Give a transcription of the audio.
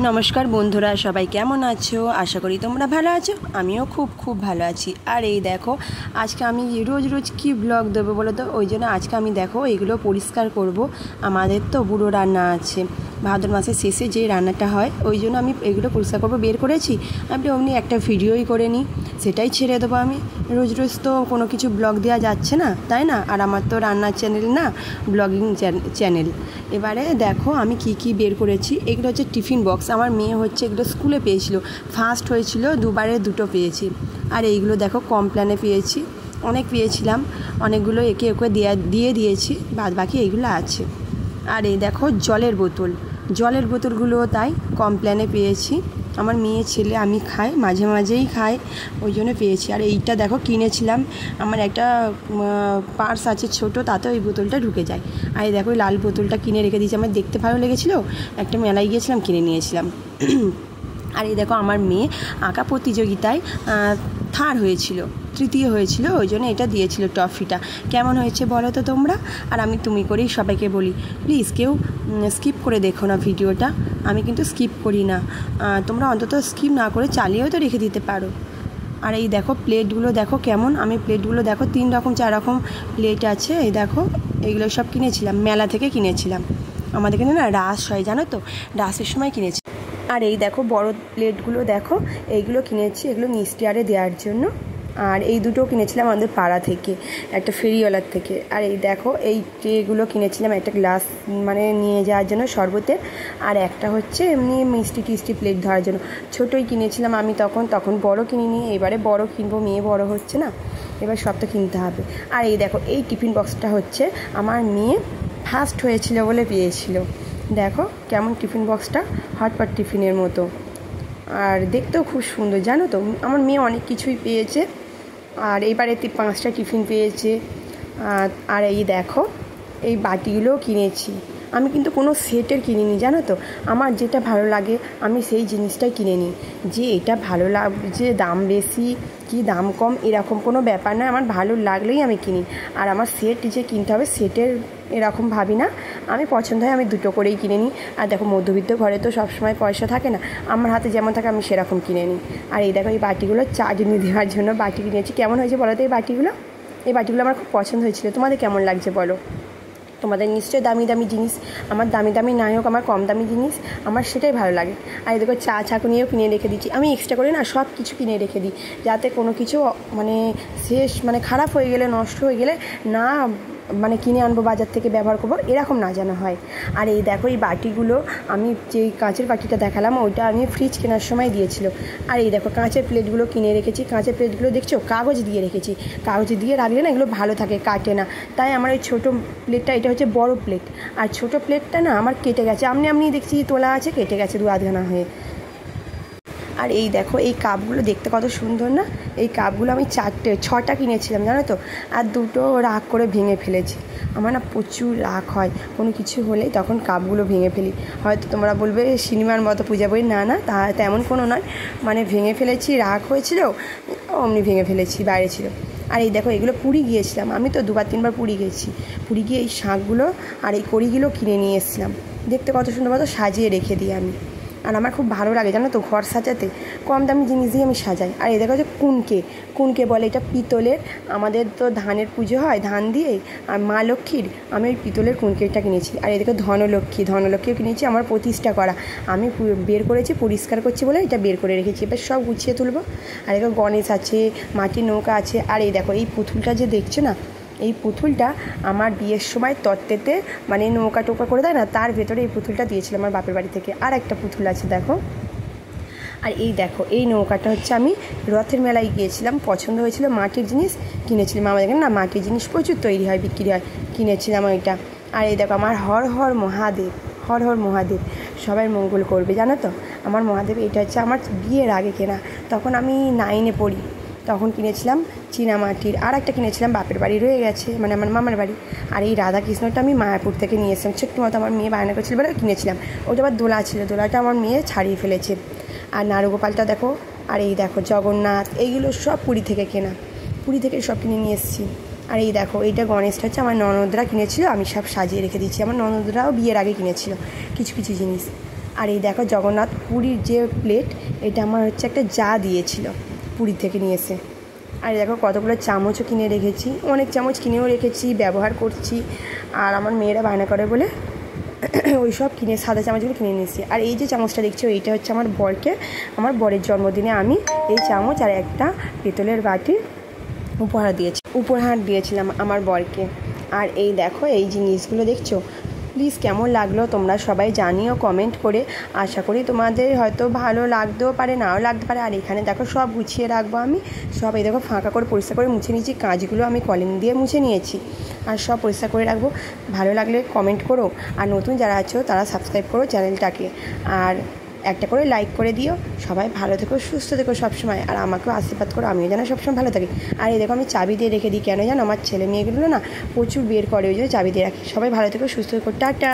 নমস্কার বন্ধুরা, সবাই কেমন আছো? আশা করি তোমরা ভালো আছো। আমিও খুব ভালো আছি। আর এই দেখো, আজকে আমি রোজ কি ব্লগ দেবো বলো তো, ওই জন্য আজকে আমি দেখো এগুলো পরিষ্কার করব। আমাদের তো বুড়ো রান্না আছে, ভাদ্র মাসের শেষে যে রান্নাটা হয়, ওই জন্য আমি এগুলো পরিষ্কার করবো বের করেছি। আমি অমনি একটা ভিডিওই করে নিই, সেটাই ছেড়ে দেবো। আমি রোজ তো কোনো কিছু ব্লগ দেওয়া যাচ্ছে না, তাই না? আর আমার তো রান্নার চ্যানেল না, ব্লগিং চ্যানেল। এবারে দেখো আমি কি বের করেছি। এগুলো হচ্ছে টিফিন বক্স। আমার মেয়ে হচ্ছে এগুলো স্কুলে পেয়েছিল, ফার্স্ট হয়েছিল, দুবারে দুটো পেয়েছি। আর এইগুলো দেখো কমপ্ল্যানে পেয়েছি, অনেক পেয়েছিলাম, অনেকগুলো একে দিয়ে দিয়েছি, বাদ বাকি এইগুলো আছে। আর এই দেখো জলের বোতলগুলো তাই কমপ্ল্যানে পেয়েছি। আমার মেয়ে ছেলে আমি খাই, মাঝেই খাই, ওই জন্য পেয়েছি। আর এইটা দেখো কিনেছিলাম, আমার একটা পার্স আছে ছোট, তাতে ওই বোতলটা ঢুকে যায়। আর এই দেখো লাল বোতলটা কিনে রেখে দিয়েছি, আমার দেখতে ভালো লেগেছিলো, একটা মেলায় গিয়েছিলাম, কিনে নিয়েছিলাম। আর এই দেখো আমার মেয়ে আঁকা প্রতিযোগিতায় তৃতীয় হয়েছিল, ওই জন্য এটা দিয়েছিল ট্রফিটা। কেমন হয়েছে বলো তো তোমরা? আর আমি তুমি করেই সবাইকে বলি, প্লিজ কেউ স্কিপ করে দেখো না ভিডিওটা। আমি কিন্তু স্কিপ করি না, তোমরা অন্তত স্কিপ না করে চালিয়েও তো রেখে দিতে পারো। আর এই দেখো প্লেটগুলো দেখো কেমন, আমি প্লেটগুলো দেখো 3 রকম 4 রকম প্লেট আছে। এই দেখো এইগুলো সব কিনেছিলাম, মেলা থেকে কিনেছিলাম। আমাদের কিন্তু না রাস হয়, জানো তো, রাসের সময় কিনেছি। আর এই দেখো বড় প্লেটগুলো দেখো, এইগুলো কিনেছি, এগুলো মিষ্টি আরে দেওয়ার জন্য। আর এই দুটো কিনেছিলাম আমাদের পাড়া থেকে, একটা ফেরিওয়ালার থেকে। আর এই দেখো এই ট্রেগুলো কিনেছিলাম, একটা গ্লাস মানে নিয়ে যাওয়ার জন্য শরবতের, আর একটা হচ্ছে এমনি মিষ্টি প্লেট ধরার জন্য। ছোটোই কিনেছিলাম আমি তখন বড় কিনিনি, এবারে বড় কিনবো, মেয়ে বড় হচ্ছে না, এবার সব তো কিনতে হবে। আর এই দেখো এই টিফিন বক্সটা হচ্ছে আমার মেয়ে ফার্স্ট হয়েছিল বলে পেয়েছিল। দেখো কেমন টিফিন বক্সটা, হটপট টিফিনের মতো, আর দেখতেও খুব সুন্দর, জানো তো। আমার মেয়ে অনেক কিছুই পেয়েছে, আর এইবারে 5টা টিফিন পেয়েছে। আর এই দেখো এই বাটিগুলোও কিনেছি। আমি কিন্তু কোনো সেটের কিনিনি, জানো তো। আমার যেটা ভালো লাগে আমি সেই জিনিসটাই কিনে নিই। যে এটা ভালো লাগছে, দাম বেশি কি দাম কম এরকম কোনো ব্যাপার না, আমার ভালো লাগলেই আমি কিনি। আর আমার সেট যে কিনতে হবে সেটের এরকম ভাবি না, আমি পছন্দ হয় আমি দুটো করেই কিনে নিই। আর দেখো মধ্যবিত্ত ঘরে তো সবসময় পয়সা থাকে না, আমার হাতে যেমন থাকে আমি সেরকম কিনে নিই। আর এই দেখো এই বাটিগুলো চাটনি দেওয়ার জন্য বাটি কিনেছি। কেমন হয়েছে বলো তো এই বাটিগুলো আমার খুব পছন্দ হয়েছিল। তোমাদের কেমন লাগছে বলো? তোমাদের নিশ্চয়ই দামি জিনিস, আমার দামি নাই হোক, আমার কম দামি জিনিস আমার সেটাই ভালো লাগে। আর এই দেখো চাকুনিও কিনে রেখে দিচ্ছি আমি, এক্সট্রা করে না সব কিছু কিনে রেখে দিই, যাতে কোনো কিছু মানে খারাপ হয়ে গেলে, নষ্ট হয়ে গেলে না কিনে আনবো বাজার থেকে, ব্যবহার করবো, এরকম না যেন হয়। আর এই দেখো এই বাটিগুলো আমি যেই কাঁচের বাটিটা দেখালাম ওইটা আমি ফ্রিজ কেনার সময় দিয়েছিল। আর এই দেখো কাঁচের প্লেটগুলো কিনে রেখেছি। কাঁচের প্লেটগুলো দেখছো কাগজ দিয়ে রেখেছি, কাগজ দিয়ে রাখলে না এগুলো ভালো থাকে, কাটে না। তাই আমার ওই ছোটো প্লেটটা, এটা হচ্ছে বড় প্লেট, আর ছোটো প্লেটটা না আমার কেটে গেছে, আমি দেখছি তোলা আছে, কেটে গেছে 2 আধখানা হয়ে। আর এই দেখো এই কাপগুলো দেখতে কত সুন্দর না, এই কাপগুলো আমি 6টা কিনেছিলাম, জানো তো। আর 2টো রাগ করে ভেঙে ফেলেছি। আমার না প্রচুর রাগ হয় কোনো কিছু হলেই, তখন কাপগুলো ভেঙে ফেলি। হয়তো তোমরা বলবে সিনেমার মতো পূজা বই, না তেমন কোনো নয়, ভেঙে ফেলেছি, রাগ হয়েছিল অমনি ভেঙে ফেলেছি, বাইরে ছিল। আর এই দেখো এগুলো পুরী গিয়েছিলাম, আমি তো 2-3বার পুরী গেছি। পুরী গিয়ে এই শাঁখগুলো আর এই কড়িগুলো কিনে নিয়ে এসেছিলাম। দেখতে কত সুন্দর মতো সাজিয়ে রেখে দিই আমি। আর আমার খুব ভালো লাগে, জানো তো, ঘর সাজাতে কম দামি জিনিস দিয়ে আমি সাজাই। আর এই দেখো যে কুনকে বলে, এটা পিতলের, আমাদের তো ধানের পুজো হয় ধান দিয়ে, আর মা লক্ষ্মীর আমি ওই পিতলের কুনকেটা কিনেছি। আর এই দেখো ধনলক্ষ্মীও কিনেছি, আমার প্রতিষ্ঠা করা, আমি বের করেছি, পরিষ্কার করছি বলে এটা বের করে রেখেছি, এবার সব গুছিয়ে তুলবো। আর দেখো গণেশ আছে, মাটির নৌকা আছে। আর এই দেখো এই পুতুলটা যে দেখছো না, এই পুতুলটা আমার বিয়ের সময় তত্ত্বেতে নৌকা টোকা করে দেয় না, তার ভেতরে এই পুতুলটা দিয়েছিল আমার বাপের বাড়ি থেকে। আর একটা পুতুল আছে দেখো। আর এই দেখো এই নৌকাটা হচ্ছে আমি রথের মেলায় গিয়েছিলাম, পছন্দ হয়েছিল, মাটির জিনিস কিনেছিলাম। আমাদের এখানে না মাটির জিনিস প্রচুর তৈরি হয়, বিক্রি হয়, কিনেছিলাম ওইটা। আর এই দেখো আমার হর হর মহাদেব সবাই মঙ্গল করবে, জানো তো। আমার মহাদেব এটা হচ্ছে আমার বিয়ের আগে কেনা, তখন আমি 9-এ পড়ি, তখন কিনেছিলাম চীনামাটির। আর একটা কিনেছিলাম বাপের বাড়ি রয়ে গেছে, আমার মামার বাড়ি। আর এই রাধাকৃষ্ণটা আমি মায়াপুর থেকে নিয়ে এসেছিলাম, ছোট্ট মতো, আমার মেয়ে বায়না করেছিল বলে কিনেছিলাম। ওটা আবার দোলা ছিল, দোলাটা আমার মেয়ে ছাড়িয়ে ফেলেছে। আর নারুগোপালটা দেখো। আর এই দেখো জগন্নাথ, এইগুলো সব পুরী থেকে কেনা, পুরী থেকে সব কিনে নিয়ে এসেছি। আর এই দেখো এইটা গণেশটা হচ্ছে আমার ননদরা কিনেছিল, আমি সব সাজিয়ে রেখে দিচ্ছি। আমার ননদরাও বিয়ের আগে কিনেছিল কিছু জিনিস। আর এই দেখো জগন্নাথ পুরীর যে প্লেট, এটা আমার হচ্ছে একটা যা দিয়েছিল পুরী থেকে নিয়ে এসে। আর দেখো কতগুলো চামচও কিনে রেখেছি, অনেক চামচ কিনেও রেখেছি, ব্যবহার করছি। আর আমার মেয়েরা বায়না করে বলে ওই সব কিনে সাদা চামচগুলো কিনে নিয়েছি। আর এই যে চামচটা দেখছো, এইটা হচ্ছে আমার বরকে, আমার বরের জন্মদিনে আমি এই চামচ আর একটা পিতলের বাটি উপহার দিয়েছিলাম আমার বরকে। আর এই দেখো এই জিনিসগুলো দেখছো, প্লিজ কেমন লাগলো তোমরা সবাই জানিও কমেন্ট করে। আশা করি তোমাদের হয়তো ভালো লাগতেও পারে, নাও লাগতে পারে। আর এখানে দেখো সব গুছিয়ে রাখবো আমি, সব এই দেখো ফাঁকা করে পরিষ্কার করে মুছে নিয়েছি, কাঁচগুলো আমি কলিং দিয়ে মুছে নিয়েছি। আর সব পরিষ্কার করে রাখবো। ভালো লাগলে কমেন্ট করো, আর নতুন যারা আছো তারা সাবস্ক্রাইব করো চ্যানেলটাকে, আর একটা করে লাইক করে দিও। সবাই ভালো থেকো, সুস্থ থেকো সবসময়, আর আমাকেও আশীর্বাদ করো, আমিও যেন সবসময় ভালো থাকি। আর এই দেখো আমি চাবি দিয়ে রেখে দিই, কেন জানো, আমার ছেলে মেয়েগুলো না প্রচুর বের করে, ওই জন্য চাবি দিয়ে রাখি। সবাই ভালো থেকো, সুস্থ থেকো, টাটা।